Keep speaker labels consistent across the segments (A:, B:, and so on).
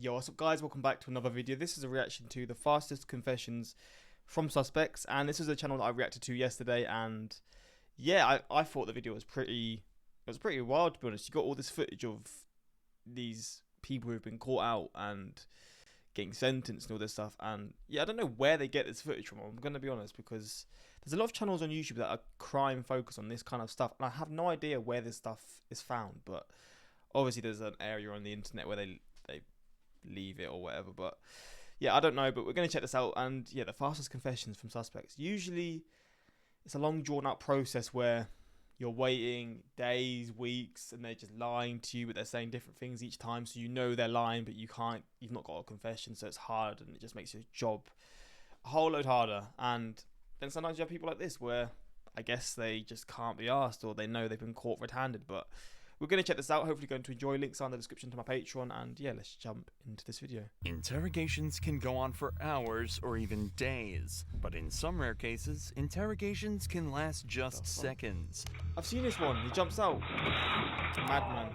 A: Yo, what's up guys, welcome back to another video. This is a reaction to the fastest confessions from suspects, and this is a channel that I reacted to yesterday, and yeah, I thought the video was pretty wild, to be honest. You got all this footage of these people who've been caught out and getting sentenced and all this stuff, and yeah, I don't know where they get this footage from, I'm gonna be honest, because there's a lot of channels on YouTube that are crime focused on this kind of stuff, and I have no idea where this stuff is found, but obviously there's an area on the internet where they leave it or whatever, but yeah, I don't know, but we're going to check this out. And yeah, the fastest confessions from suspects, usually it's a long drawn out process where you're waiting days, weeks, and they're just lying to you, but they're saying different things each time, so you know they're lying, but you've not got a confession, so it's hard, and it just makes your job a whole load harder. And then sometimes you have people like this where I guess they just can't be asked, or they know they've been caught red-handed. But we're going to check this out. Hopefully going to enjoy. Links are in the description to my Patreon. And yeah, let's jump into this video.
B: Interrogations can go on for hours or even days, but in some rare cases, interrogations can last just seconds.
A: I've seen this one. He jumps out. Madman.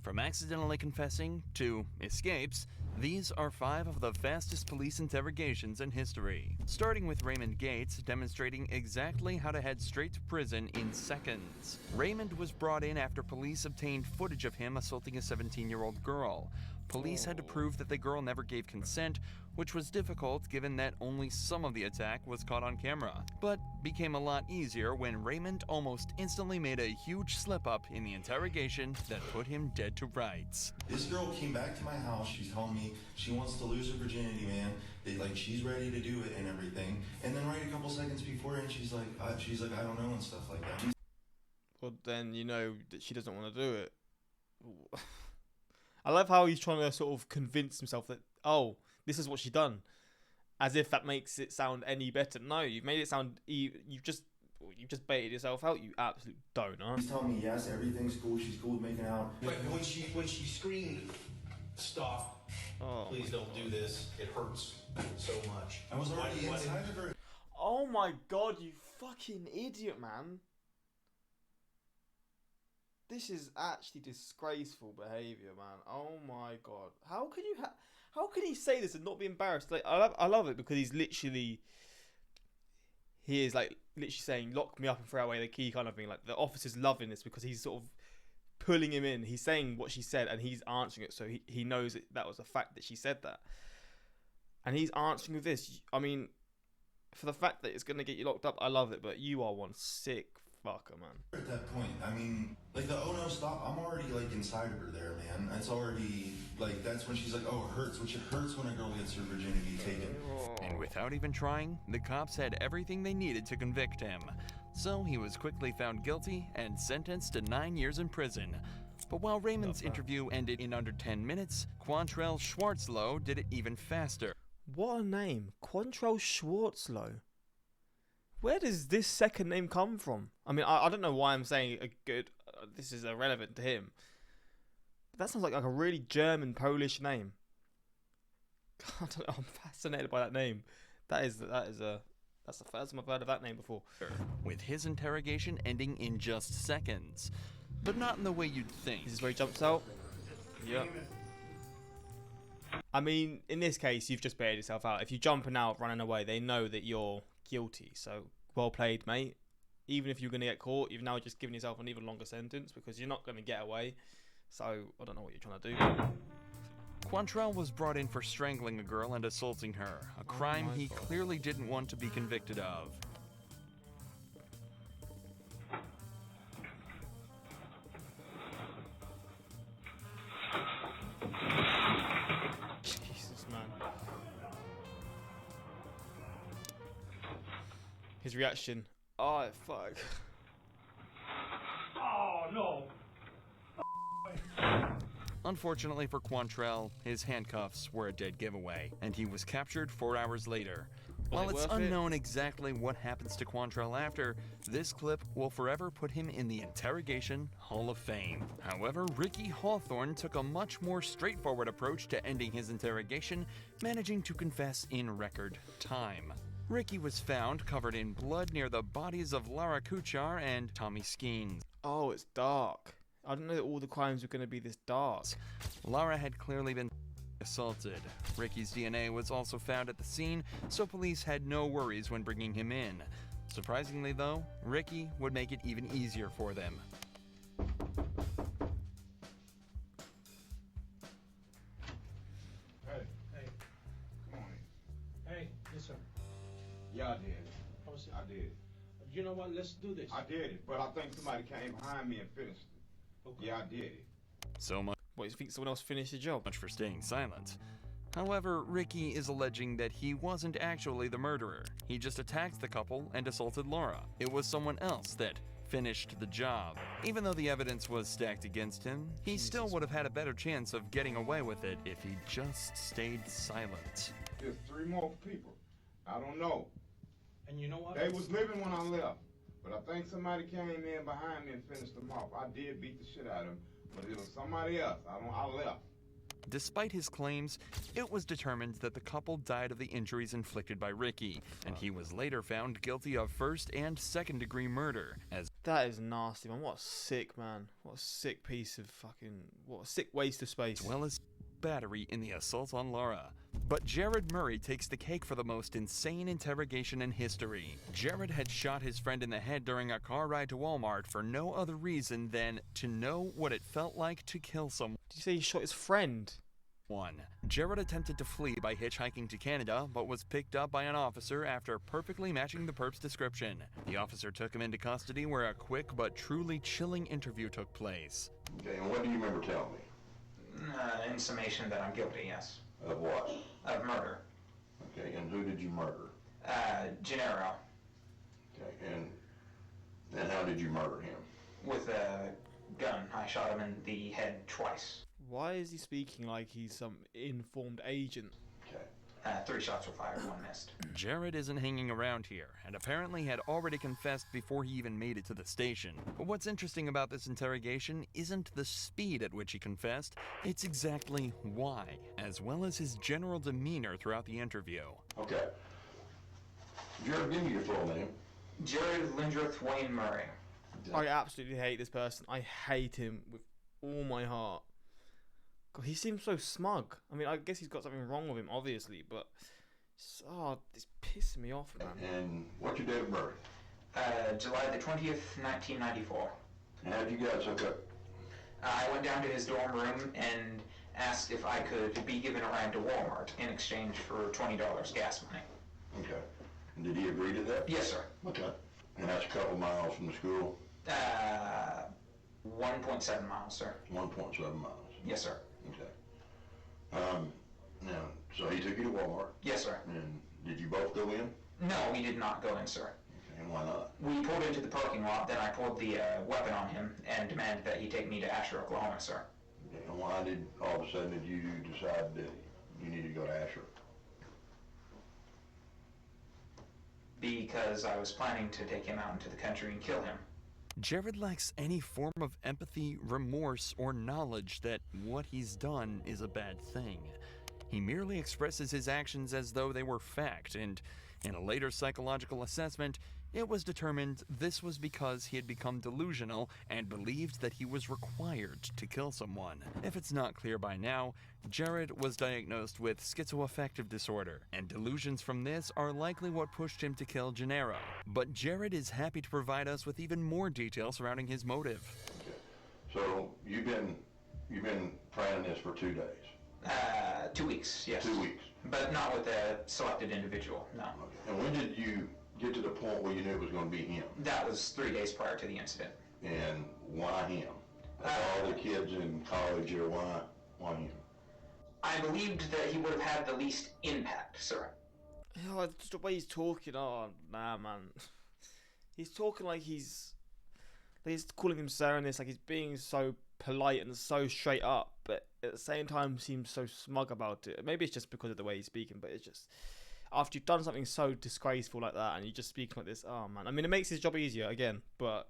B: From accidentally confessing to escapes, these are 5 of the fastest police interrogations in history. Starting with Raymond Gates, demonstrating exactly how to head straight to prison in seconds. Raymond was brought in after police obtained footage of him assaulting a 17-year-old girl. Police had to prove that the girl never gave consent, which was difficult given that only some of the attack was caught on camera, but became a lot easier when Raymond almost instantly made a huge slip-up in the interrogation that put him dead to rights.
C: This girl came back to my house. She's telling me she wants to lose her virginity, man. She's ready to do it and everything. And then right a couple seconds before, and she's like, I don't know, and stuff like that.
A: Well, then you know that she doesn't want to do it. I love how he's trying to sort of convince himself that, oh, this is what she's done, as if that makes it sound any better. No, you've made it sound, you've just baited yourself out, you absolute donor.
C: He's telling me yes, everything's cool. She's cool with making out.
D: But when she screamed, "Stop! Please don't do this. It hurts so much."
C: I was already inside of her.
A: Oh my god, you fucking idiot, man. This is actually disgraceful behaviour, man. Oh my god. How can he say this and not be embarrassed? Like, I love it because he is literally saying, lock me up and throw away the key kind of thing. Like, the officer's loving this because he's sort of pulling him in. He's saying what she said and he's answering it, so he knows that was a fact that she said that. And he's answering with this. I mean, for the fact that it's going to get you locked up, I love it, but you are one sick fucker, man.
C: At that point, I mean, like, the oh no, stop, I'm already like inside of her there, man. It's already like, that's when she's like, oh, it hurts, which it hurts when a girl gets her virginity taken.
B: And without even trying, the cops had everything they needed to convict him. So he was quickly found guilty and sentenced to 9 years in prison. But while Raymond's interview ended in under 10 minutes, Quantrell Schwartzlow did it even faster.
A: What a name, Quantrell Schwartzlow. Where does this second name come from? I mean, I don't know why I'm saying a good. This is irrelevant to him. But that sounds like a really German, Polish name. I don't know. I'm fascinated by that name. That's the first time I've heard of that name before.
B: With his interrogation ending in just seconds, but not in the way you'd think.
A: This is where he jumps out. Yep. I mean, in this case, you've just baited yourself out. If you're jumping out, running away, they know that you're guilty. So well played, mate. Even if you're going to get caught, you've now just given yourself an even longer sentence because you're not going to get away. So I don't know what you're trying to do.
B: Quantrell was brought in for strangling a girl and assaulting her, a crime he clearly didn't want to be convicted of.
A: Jesus, man. His reaction. Oh, fuck.
D: Oh no!
B: Unfortunately for Quantrell, his handcuffs were a dead giveaway, and he was captured 4 hours later. While it's unknown exactly what happens to Quantrell after, this clip will forever put him in the Interrogation Hall of Fame. However, Ricky Hawthorne took a much more straightforward approach to ending his interrogation, managing to confess in record time. Ricky was found covered in blood near the bodies of Lara and Tommy Skeens.
A: Oh, it's dark. I didn't know that all the crimes were going to be this dark.
B: Lara had clearly been assaulted. Ricky's DNA was also found at the scene, so police had no worries when bringing him in. Surprisingly though, Ricky would make it even easier for them.
E: Hey, come on in.
F: Hey, listen.
E: Yeah, I did it. I did it.
F: You know what? Let's do this.
E: I did it, but I think somebody came behind me and finished it.
F: Okay.
E: Yeah, I did it.
B: So much
A: What, you think someone else finished the job?
B: for staying silent. However, Ricky is alleging that he wasn't actually the murderer. He just attacked the couple and assaulted Lara. It was someone else that finished the job. Even though the evidence was stacked against him, he still would have had a better chance of getting away with it if he just stayed silent.
E: There's 3 more people. I don't know.
F: And you know what?
E: They was living when I left, but I think somebody came in behind me and finished them off. I did beat the shit out of them, but it was somebody else. I left.
B: Despite his claims, it was determined that the couple died of the injuries inflicted by Ricky, and he was later found guilty of first and second-degree murder, as
A: That is nasty, man. What a sick man. What a sick piece of fucking... What a sick waste of space.
B: well as battery in the assault on Lara. But Jared Murray takes the cake for the most insane interrogation in history. Jared had shot his friend in the head during a car ride to Walmart for no other reason than to know what it felt like to kill someone.
A: Did you say he shot his friend?
B: Jared attempted to flee by hitchhiking to Canada, but was picked up by an officer after perfectly matching the perp's description. The officer took him into custody where a quick but truly chilling interview took place.
G: Okay, and what do you remember telling me?
H: In summation that I'm guilty, yes.
G: Of what?
H: Of murder.
G: Okay, and who did you murder?
H: Gennaro.
G: Okay, and how did you murder him?
H: With a gun. I shot him in the head twice.
A: Why is he speaking like he's some informed agent?
G: Okay.
H: 3 shots were fired, 1 missed.
B: Jared isn't hanging around here, and apparently had already confessed before he even made it to the station. But what's interesting about this interrogation isn't the speed at which he confessed, it's exactly why, as well as his general demeanor throughout the interview.
G: Okay. Jared, give me your full name.
H: Jared Lindrith Wayne Murray.
A: I absolutely hate this person. I hate him with all my heart. God, he seems so smug. I mean, I guess he's got something wrong with him, obviously, but... it's pissing me off, man.
G: And what's your date of birth?
H: July the 20th, 1994.
G: And how'd you guys hook up?
H: I went down to his dorm room and asked if I could be given a ride to Walmart in exchange for $20 gas money.
G: Okay. And did he agree to that?
H: Yes, sir.
G: Okay. And that's a couple miles from the school?
H: 1.7 miles, sir.
G: 1.7 miles.
H: Yes, sir.
G: Okay. Now, so he took you to Walmart?
H: Yes, sir.
G: And did you both go in?
H: No, we did not go in, sir.
G: Okay, and why not?
H: We pulled into the parking lot, then I pulled the weapon on him and demanded that he take me to Asher, Oklahoma, sir.
G: Okay, and why did all of a sudden did you decide that you needed to go to Asher?
H: Because I was planning to take him out into the country and kill him.
B: Jared lacks any form of empathy, remorse, or knowledge that what he's done is a bad thing. He merely expresses his actions as though they were fact, and in a later psychological assessment, it was determined this was because he had become delusional and believed that he was required to kill someone. If it's not clear by now, Jared was diagnosed with schizoaffective disorder, and delusions from this are likely what pushed him to kill Gennaro. But Jared is happy to provide us with even more detail surrounding his motive.
G: Okay. So you've been planning this for 2 days?
H: 2 weeks, yes.
G: 2 weeks.
H: But not with a selected individual, no.
G: Okay. And when did you get to the point where you knew it was going to be him?
H: That was 3 days prior to the incident.
G: And why him? Of all the kids in college here, why him?
H: I believed that he would have had the least impact, sir.
A: Oh, just the way he's talking. Oh, nah, man. He's talking like he's calling him sir in this, like he's being so polite and so straight up, but at the same time seems so smug about it. Maybe it's just because of the way he's speaking, but it's just... After you've done something so disgraceful like that and you just speak like this, oh man. I mean, it makes his job easier, again, but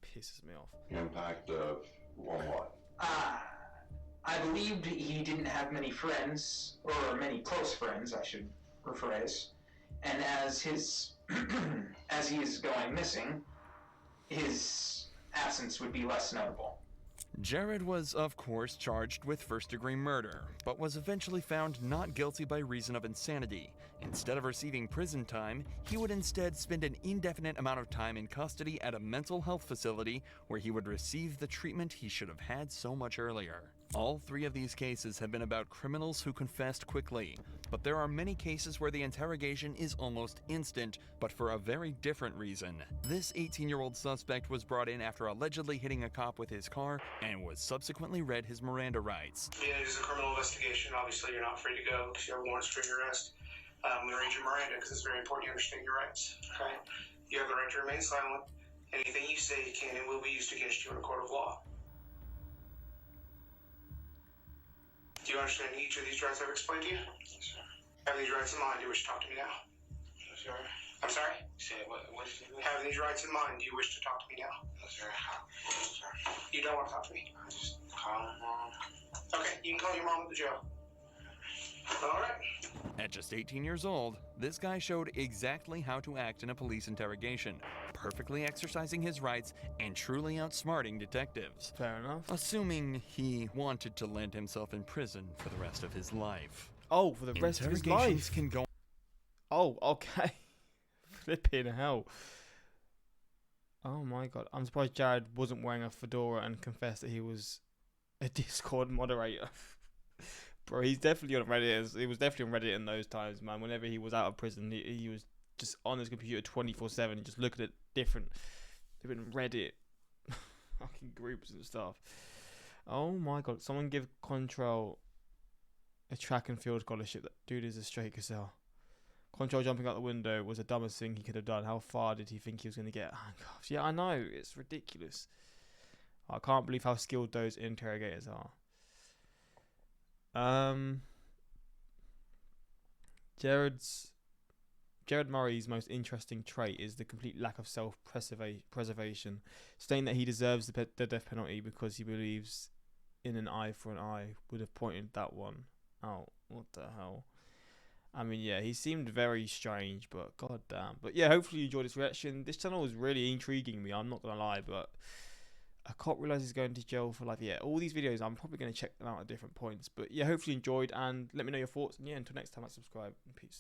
A: pisses me off.
G: Impact on what?
H: I believed he didn't have many friends, or many close friends, I should rephrase. And as his, as he is going missing, his absence would be less notable.
B: Jared was, of course, charged with first-degree murder, but was eventually found not guilty by reason of insanity. Instead of receiving prison time, he would instead spend an indefinite amount of time in custody at a mental health facility where he would receive the treatment he should have had so much earlier. All three of these cases have been about criminals who confessed quickly, but there are many cases where the interrogation is almost instant, but for a very different reason. This 18-year-old suspect was brought in after allegedly hitting a cop with his car and was subsequently read his Miranda rights.
I: Being it is a criminal investigation, obviously you're not free to go because you have warrants for your arrest. I'm going to read your Miranda because it's very important you understand your rights. Okay? You have the right to remain silent. Anything you say can and will be used against you in a court of law. Do you understand each of these rights I've explained to you? Yes, sir. Have these rights in mind, do you wish to talk to me now? Yes, sir. I'm sorry? Say what did you have these rights in mind, do you wish to talk to me now? Yes, sir. Yes, sir. You don't want to talk to me? I just call my mom. Okay, you can call your mom at the jail. Alright.
B: At just 18 years old, this guy showed exactly how to act in a police interrogation, perfectly exercising his rights and truly outsmarting detectives.
A: Fair enough.
B: Assuming he wanted to land himself in prison for the rest of his life.
A: Oh, for the rest of his life?
B: Can go.
A: Oh, okay. Flipping hell. Oh my god. I'm surprised Jared wasn't wearing a fedora and confessed that he was a Discord moderator. Bro, he's definitely on Reddit. He was definitely on Reddit in those times, man. Whenever he was out of prison, he was just on his computer 24/7, just looking at different Reddit fucking groups and stuff. Oh my god! Someone give Quantrell a track and field scholarship. That dude is a straight gazelle. Quantrell jumping out the window was the dumbest thing he could have done. How far did he think he was going to get? Handcuffs. Yeah, I know. It's ridiculous. I can't believe how skilled those interrogators are. Jared Murray's most interesting trait is the complete lack of self-preservation, stating that he deserves the death penalty because he believes in an eye for an eye. Would have pointed that one out. What the hell? I mean, yeah, he seemed very strange, but goddamn. But yeah, hopefully you enjoyed this reaction. This channel was really intriguing me, I'm not gonna lie, but a cop realizes he's going to jail for life. Yeah, all these videos, I'm probably going to check them out at different points. But yeah, hopefully you enjoyed, and let me know your thoughts. And yeah, until next time, subscribe. Peace.